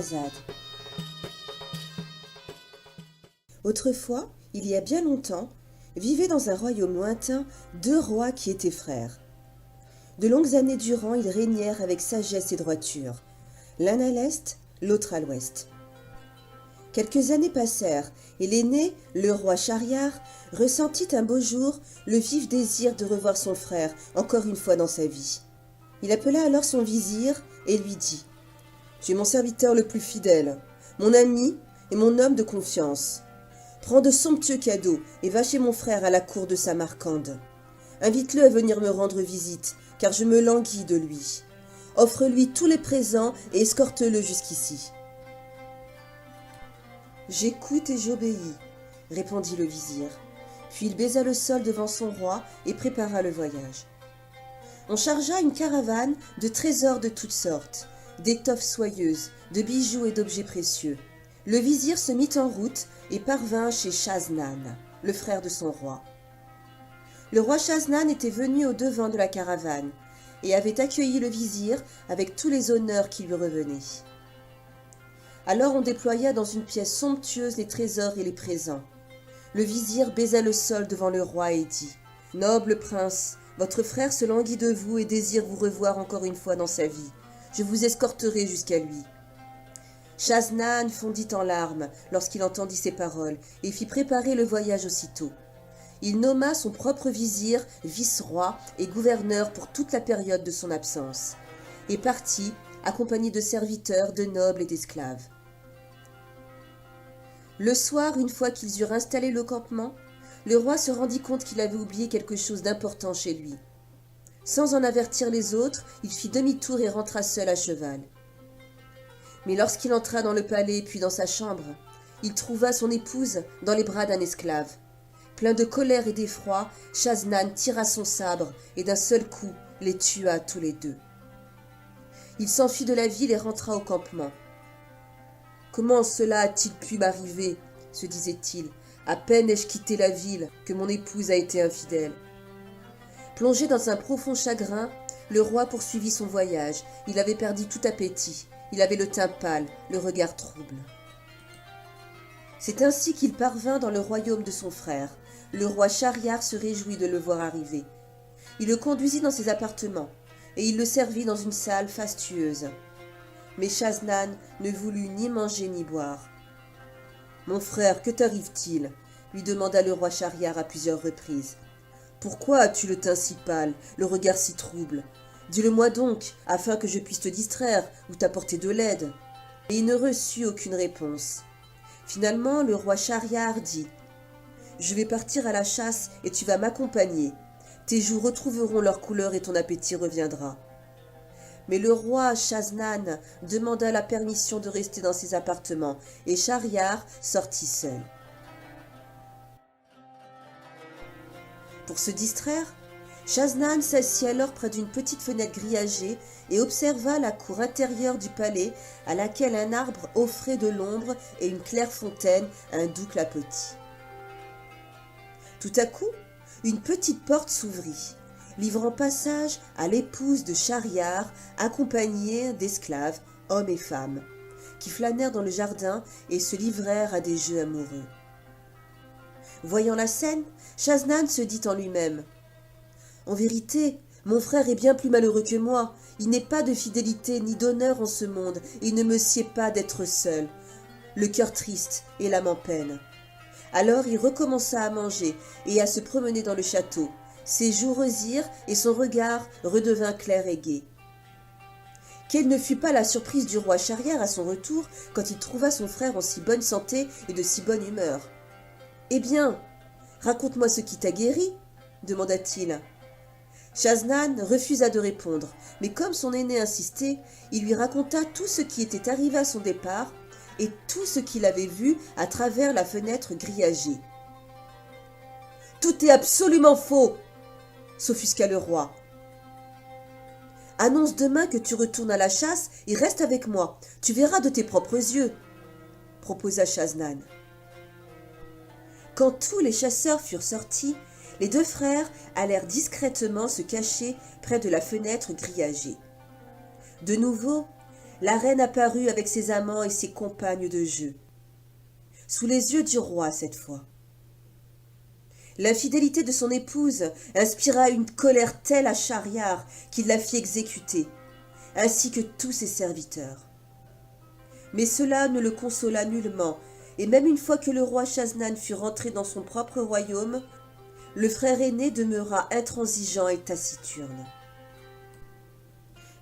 Scheherazade. Autrefois, il y a bien longtemps, vivaient dans un royaume lointain 2 rois qui étaient frères. De longues années durant, ils régnèrent avec sagesse et droiture, l'un à l'est, l'autre à l'ouest. Quelques années passèrent, et l'aîné, le roi Schahriar, ressentit un beau jour le vif désir de revoir son frère encore une fois dans sa vie. Il appela alors son vizir et lui dit : « Tu es mon serviteur le plus fidèle, mon ami et mon homme de confiance. Prends de somptueux cadeaux et va chez mon frère à la cour de Samarcande. Invite-le à venir me rendre visite, car je me languis de lui. Offre-lui tous les présents et escorte-le jusqu'ici. » « J'écoute et j'obéis, » répondit le vizir. Puis il baisa le sol devant son roi et prépara le voyage. On chargea une caravane de trésors de toutes sortes, d'étoffes soyeuses, de bijoux et d'objets précieux. Le vizir se mit en route et parvint chez Chaznan, le frère de son roi. Le roi Chaznan était venu au-devant de la caravane et avait accueilli le vizir avec tous les honneurs qui lui revenaient. Alors on déploya dans une pièce somptueuse les trésors et les présents. Le vizir baisa le sol devant le roi et dit : « Noble prince, votre frère se languit de vous et désire vous revoir encore une fois dans sa vie. Je vous escorterai jusqu'à lui. » Chaznan fondit en larmes lorsqu'il entendit ces paroles et fit préparer le voyage aussitôt. Il nomma son propre vizir vice-roi et gouverneur pour toute la période de son absence, et partit, accompagné de serviteurs, de nobles et d'esclaves. Le soir, une fois qu'ils eurent installé le campement, le roi se rendit compte qu'il avait oublié quelque chose d'important chez lui. Sans en avertir les autres, il fit demi-tour et rentra seul à cheval. Mais lorsqu'il entra dans le palais puis dans sa chambre, il trouva son épouse dans les bras d'un esclave. Plein de colère et d'effroi, Chaznan tira son sabre et d'un seul coup les tua tous les deux. Il s'enfuit de la ville et rentra au campement. « Comment cela a-t-il pu m'arriver ?» se disait-il. « À peine ai-je quitté la ville que mon épouse a été infidèle. » Plongé dans un profond chagrin, le roi poursuivit son voyage. Il avait perdu tout appétit. Il avait le teint pâle, le regard trouble. C'est ainsi qu'il parvint dans le royaume de son frère. Le roi Schahriar se réjouit de le voir arriver. Il le conduisit dans ses appartements et il le servit dans une salle fastueuse. Mais Chaznan ne voulut ni manger ni boire. « Mon frère, que t'arrive-t-il » lui demanda le roi Schahriar à plusieurs reprises. « Pourquoi as-tu le teint si pâle, le regard si trouble ? Dis-le-moi donc, afin que je puisse te distraire ou t'apporter de l'aide. » Et il ne reçut aucune réponse. Finalement, le roi Schahriar dit : « Je vais partir à la chasse et tu vas m'accompagner. Tes joues retrouveront leur couleur et ton appétit reviendra. » Mais le roi Chaznan demanda la permission de rester dans ses appartements et Schahriar sortit seul. Pour se distraire, Chaznan s'assit alors près d'une petite fenêtre grillagée et observa la cour intérieure du palais à laquelle un arbre offrait de l'ombre et une claire fontaine un doux clapotis. Tout à coup, une petite porte s'ouvrit, livrant passage à l'épouse de Schahriar, accompagnée d'esclaves, hommes et femmes, qui flânèrent dans le jardin et se livrèrent à des jeux amoureux. Voyant la scène, Chaznan se dit en lui-même : « En vérité, mon frère est bien plus malheureux que moi. Il n'est pas de fidélité ni d'honneur en ce monde, et il ne me sied pas d'être seul, le cœur triste et l'âme en peine. » Alors il recommença à manger et à se promener dans le château. Ses joues rosirent et son regard redevint clair et gai. Quelle ne fut pas la surprise du roi Schahriar à son retour quand il trouva son frère en si bonne santé et de si bonne humeur. « Eh bien, raconte-moi ce qui t'a guéri » demanda-t-il. Chaznan refusa de répondre, mais comme son aîné insistait, il lui raconta tout ce qui était arrivé à son départ et tout ce qu'il avait vu à travers la fenêtre grillagée. « Tout est absolument faux !» s'offusqua le roi. « Annonce demain que tu retournes à la chasse et reste avec moi. Tu verras de tes propres yeux, » proposa Chaznan. Quand tous les chasseurs furent sortis, les 2 frères allèrent discrètement se cacher près de la fenêtre grillagée. De nouveau, la reine apparut avec ses amants et ses compagnes de jeu, sous les yeux du roi cette fois. L'infidélité de son épouse inspira une colère telle à Schahriar qu'il la fit exécuter, ainsi que tous ses serviteurs. Mais cela ne le consola nullement, et même une fois que le roi Chasnan fut rentré dans son propre royaume, le frère aîné demeura intransigeant et taciturne.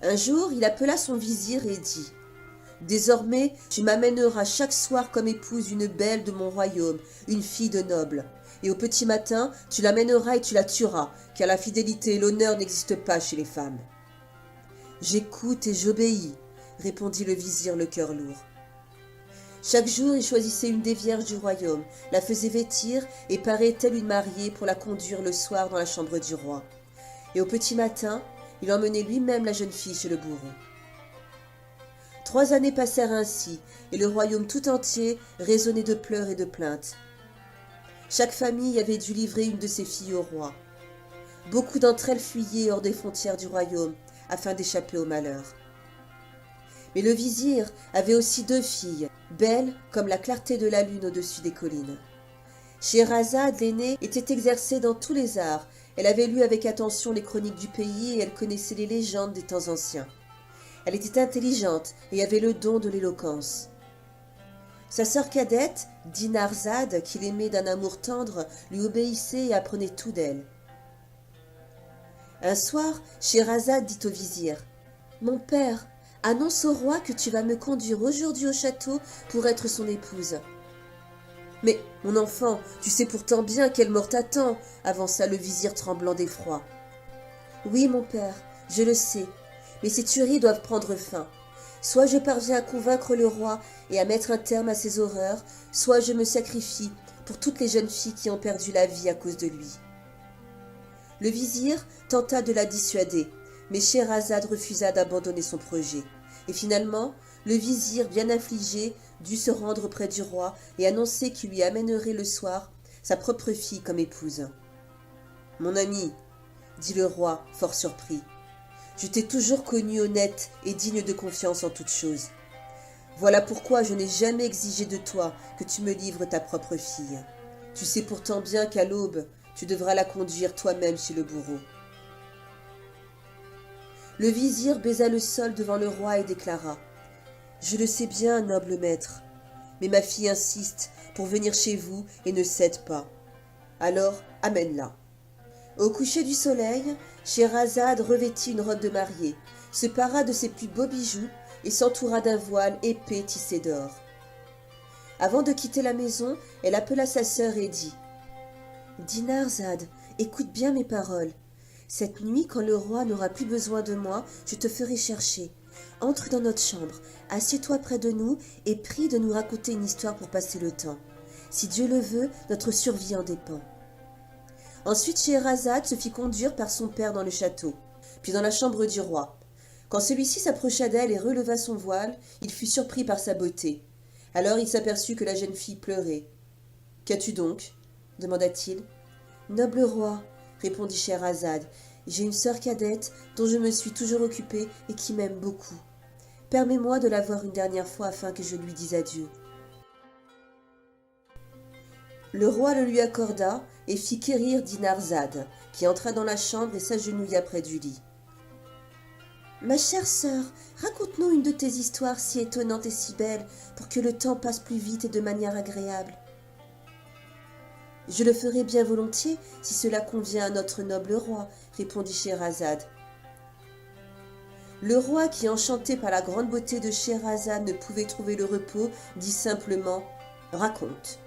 Un jour, il appela son vizir et dit « Désormais, tu m'amèneras chaque soir comme épouse une belle de mon royaume, une fille de noble. Et au petit matin, tu l'amèneras et tu la tueras, car la fidélité et l'honneur n'existent pas chez les femmes. »« J'écoute et j'obéis, » répondit le vizir le cœur lourd. Chaque jour, il choisissait une des vierges du royaume, la faisait vêtir et parait telle une mariée pour la conduire le soir dans la chambre du roi. Et au petit matin, il emmenait lui-même la jeune fille chez le bourreau. 3 années passèrent ainsi, et le royaume tout entier résonnait de pleurs et de plaintes. Chaque famille avait dû livrer une de ses filles au roi. Beaucoup d'entre elles fuyaient hors des frontières du royaume, afin d'échapper au malheur. Mais le vizir avait aussi 2 filles, belles comme la clarté de la lune au-dessus des collines. Scheherazade, l'aînée, était exercée dans tous les arts. Elle avait lu avec attention les chroniques du pays et elle connaissait les légendes des temps anciens. Elle était intelligente et avait le don de l'éloquence. Sa sœur cadette, Dinarzade, qu'il aimait d'un amour tendre, lui obéissait et apprenait tout d'elle. Un soir, Scheherazade dit au vizir « Mon père, annonce au roi que tu vas me conduire aujourd'hui au château pour être son épouse. »« Mais, mon enfant, tu sais pourtant bien quelle mort t'attend, » avança le vizir tremblant d'effroi. « Oui, mon père, je le sais, mais ces tueries doivent prendre fin. Soit je parviens à convaincre le roi et à mettre un terme à ces horreurs, soit je me sacrifie pour toutes les jeunes filles qui ont perdu la vie à cause de lui. » Le vizir tenta de la dissuader, mais Scheherazade refusa d'abandonner son projet. Et finalement, le vizir, bien affligé, dut se rendre près du roi et annoncer qu'il lui amènerait le soir sa propre fille comme épouse. « Mon ami, » dit le roi, fort surpris, « je t'ai toujours connu honnête et digne de confiance en toutes choses. Voilà pourquoi je n'ai jamais exigé de toi que tu me livres ta propre fille. Tu sais pourtant bien qu'à l'aube, tu devras la conduire toi-même chez le bourreau. » Le vizir baisa le sol devant le roi et déclara « Je le sais bien, noble maître, mais ma fille insiste pour venir chez vous et ne cède pas. Alors, amène-la. » Au coucher du soleil, Scheherazade revêtit une robe de mariée, se para de ses plus beaux bijoux et s'entoura d'un voile épais tissé d'or. Avant de quitter la maison, elle appela sa sœur et dit « Dinarzade, écoute bien mes paroles. Cette nuit, quand le roi n'aura plus besoin de moi, je te ferai chercher. Entre dans notre chambre, assieds-toi près de nous et prie de nous raconter une histoire pour passer le temps. Si Dieu le veut, notre survie en dépend. » Ensuite, Scheherazade se fit conduire par son père dans le château, puis dans la chambre du roi. Quand celui-ci s'approcha d'elle et releva son voile, il fut surpris par sa beauté. Alors il s'aperçut que la jeune fille pleurait. « Qu'as-tu donc » demanda-t-il. « Noble roi, » répondit Scheherazade, « j'ai une sœur cadette dont je me suis toujours occupée et qui m'aime beaucoup. Permets-moi de la voir une dernière fois afin que je lui dise adieu. » Le roi le lui accorda et fit quérir Dinarzade, qui entra dans la chambre et s'agenouilla près du lit. « Ma chère sœur, raconte-nous une de tes histoires si étonnantes et si belles pour que le temps passe plus vite et de manière agréable. » « Je le ferai bien volontiers si cela convient à notre noble roi, » répondit Scheherazade. Le roi, qui enchanté par la grande beauté de Scheherazade ne pouvait trouver le repos, dit simplement « Raconte ».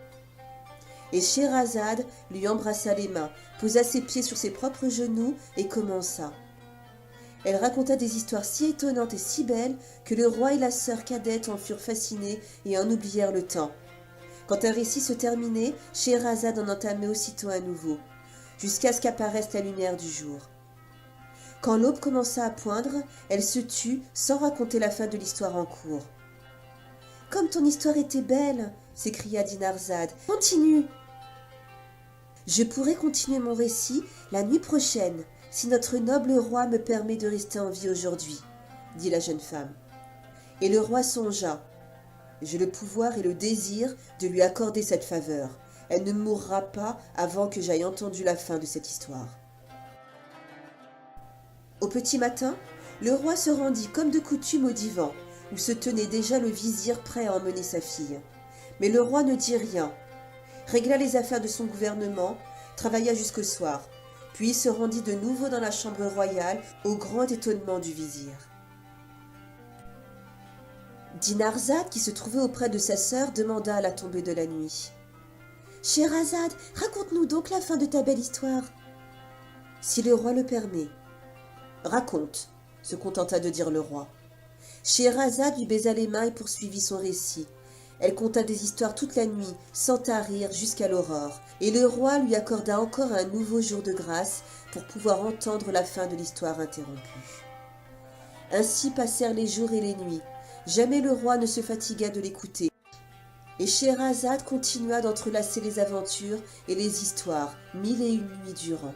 Et Scheherazade lui embrassa les mains, posa ses pieds sur ses propres genoux et commença. Elle raconta des histoires si étonnantes et si belles que le roi et la sœur cadette en furent fascinés et en oublièrent le temps. Quand un récit se terminait, Scheherazade en entamait aussitôt un nouveau, jusqu'à ce qu'apparaisse la lumière du jour. Quand l'aube commença à poindre, elle se tut sans raconter la fin de l'histoire en cours. « Comme ton histoire était belle !» s'écria Dinarzade. « Continue !»« Je pourrai continuer mon récit la nuit prochaine, si notre noble roi me permet de rester en vie aujourd'hui, » dit la jeune femme. Et le roi songea: j'ai le pouvoir et le désir de lui accorder cette faveur. Elle ne mourra pas avant que j'aie entendu la fin de cette histoire. Au petit matin, le roi se rendit comme de coutume au divan, où se tenait déjà le vizir prêt à emmener sa fille. Mais le roi ne dit rien, régla les affaires de son gouvernement, travailla jusqu'au soir, puis se rendit de nouveau dans la chambre royale, au grand étonnement du vizir. Dinarzade, qui se trouvait auprès de sa sœur, demanda à la tombée de la nuit: « Scheherazade, raconte-nous donc la fin de ta belle histoire. »« Si le roi le permet. »« Raconte, » se contenta de dire le roi. Scheherazade lui baisa les mains et poursuivit son récit. Elle conta des histoires toute la nuit, sans tarir, jusqu'à l'aurore, et le roi lui accorda encore un nouveau jour de grâce pour pouvoir entendre la fin de l'histoire interrompue. Ainsi passèrent les jours et les nuits. Jamais le roi ne se fatigua de l'écouter, et Scheherazade continua d'entrelacer les aventures et les histoires 1001 nuits durant.